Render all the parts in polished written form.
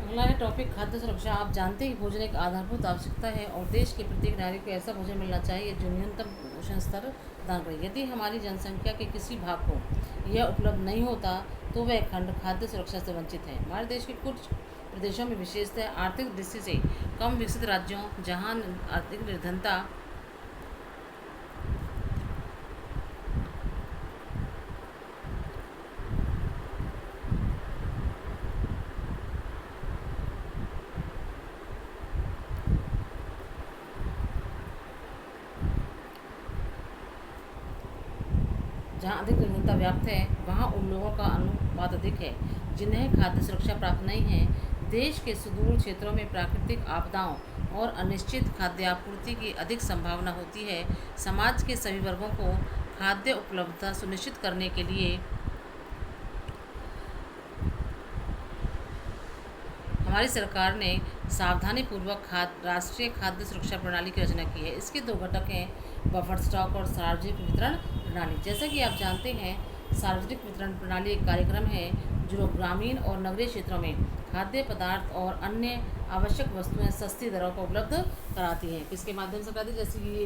अगला है टॉपिक खाद्य सुरक्षा। आप जानते हैं कि भोजन एक आधारभूत आवश्यकता है और देश के प्रत्येक नागरिक को ऐसा भोजन मिलना चाहिए जो न्यूनतम पोषण स्तर प्रदान करे। यदि हमारी जनसंख्या के किसी भाग को यह उपलब्ध नहीं होता तो वह खंड खाद्य सुरक्षा से वंचित है। हमारे देश के कुछ प्रदेशों में विशेषतः आर्थिक दृष्टि से कम विकसित राज्यों जहाँ आर्थिक निर्धनता जहाँ अधिक निर्धनता व्याप्त है वहाँ उन लोगों का अनुपात अधिक है जिन्हें खाद्य सुरक्षा प्राप्त नहीं है। देश के सुदूर क्षेत्रों में प्राकृतिक आपदाओं और अनिश्चित खाद्य आपूर्ति की अधिक संभावना होती है। समाज के सभी वर्गों को खाद्य उपलब्धता सुनिश्चित करने के लिए हमारी सरकार ने सावधानीपूर्वक राष्ट्रीय खाद्य सुरक्षा प्रणाली की रचना की है। इसके दो घटक हैं, बफर स्टॉक और सार्वजनिक वितरण प्रणाली। जैसा कि आप जानते हैं, सार्वजनिक वितरण प्रणाली एक कार्यक्रम है जो ग्रामीण और नगरीय क्षेत्रों में खाद्य पदार्थ और अन्य आवश्यक वस्तुएं सस्ती दरों पर उपलब्ध कराती है। किसके माध्यम से कराती है? जैसे कि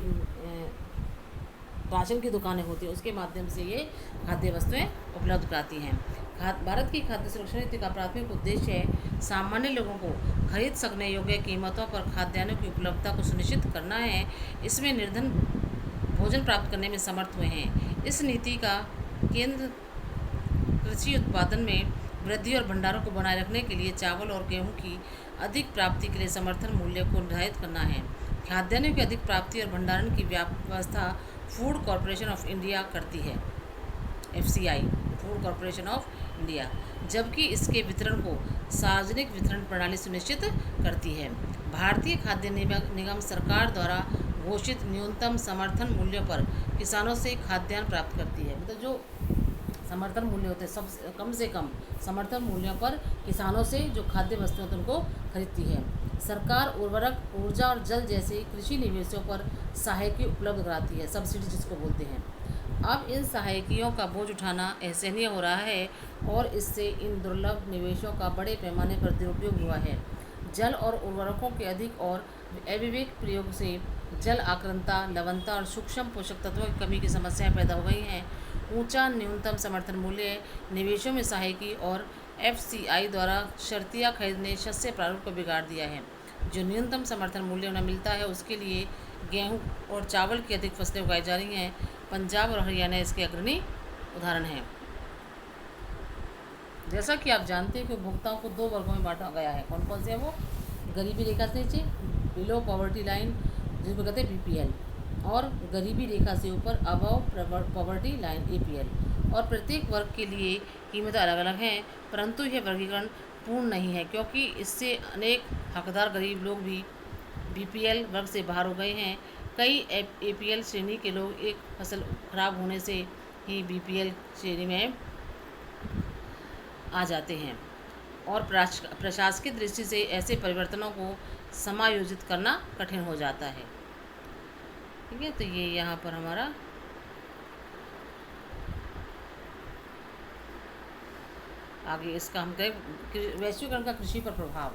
राशन की दुकानें होती हैं, उसके माध्यम से ये खाद्य वस्तुएं उपलब्ध कराती हैं। भारत की खाद्य सुरक्षा नीति का प्राथमिक उद्देश्य है सामान्य लोगों को खरीद सकने योग्य कीमतों पर खाद्यान्नों की उपलब्धता को सुनिश्चित करना है। इसमें निर्धन भोजन प्राप्त करने में समर्थ हुए हैं। इस नीति का केंद्र कृषि उत्पादन में वृद्धि और भंडारों को बनाए रखने के लिए चावल और गेहूं की अधिक प्राप्ति के लिए समर्थन मूल्य को निर्धारित करना है। खाद्यान्नों की अधिक प्राप्ति और भंडारण की व्यवस्था फूड कॉरपोरेशन ऑफ इंडिया करती है, FCI, food corporation of India, जबकि इसके वितरण को सार्वजनिक वितरण प्रणाली सुनिश्चित करती है। भारतीय खाद्य निगम सरकार द्वारा घोषित न्यूनतम समर्थन मूल्यों पर किसानों से खाद्यान्न प्राप्त करती है। मतलब जो समर्थन मूल्य होते हैं, सब कम से कम समर्थन मूल्यों पर किसानों से जो खाद्य वस्तुएं होती हैं उनको खरीदती है। सरकार उर्वरक, ऊर्जा और जल जैसे कृषि निवेशों पर सहायकी उपलब्ध कराती है, सब्सिडी जिसको बोलते हैं। अब इन सहायकियों का बोझ उठाना असहनीय हो रहा है और इससे इन दुर्लभ निवेशों का बड़े पैमाने पर दुरुपयोग हुआ है। जल और उर्वरकों के अधिक और अविवेक प्रयोग से जल आक्रांता, लवणता और सूक्ष्म पोषक तत्वों की कमी की समस्याएं पैदा हो गई हैं। ऊंचा न्यूनतम समर्थन मूल्य, निवेशों में सहायकी और FCI द्वारा शर्तियाँ खरीदने शस्य प्रारूप को बिगाड़ दिया है। जो न्यूनतम समर्थन मूल्य उन्हें मिलता है उसके लिए गेहूं और चावल की अधिक फसलें उगाई जा रही हैं। पंजाब और हरियाणा इसके अग्रणी उदाहरण हैं। जैसा कि आप जानते हैं कि उपभोक्ताओं को दो वर्गों में बांटा गया है। कौन कौन से हैं वो? गरीबी रेखा से नीचे, बिलो पॉवर्टी लाइन, जिसको कहते हैं BPL, और गरीबी रेखा से ऊपर, अबव पॉवर्टी लाइन, APL। और प्रत्येक वर्ग के लिए कीमतें अलग अलग हैं, परंतु यह वर्गीकरण पूर्ण नहीं है क्योंकि इससे अनेक हकदार गरीब लोग भी BPL वर्ग से बाहर हो गए हैं। कई APL श्रेणी के लोग एक फसल खराब होने से ही BPL श्रेणी में आ जाते हैं और प्रशासकीय दृष्टि से ऐसे परिवर्तनों को समायोजित करना कठिन हो जाता है। ठीक है, तो ये यहाँ पर हमारा आगे इसका हम कहें वैश्वीकरण का कृषि पर प्रभाव।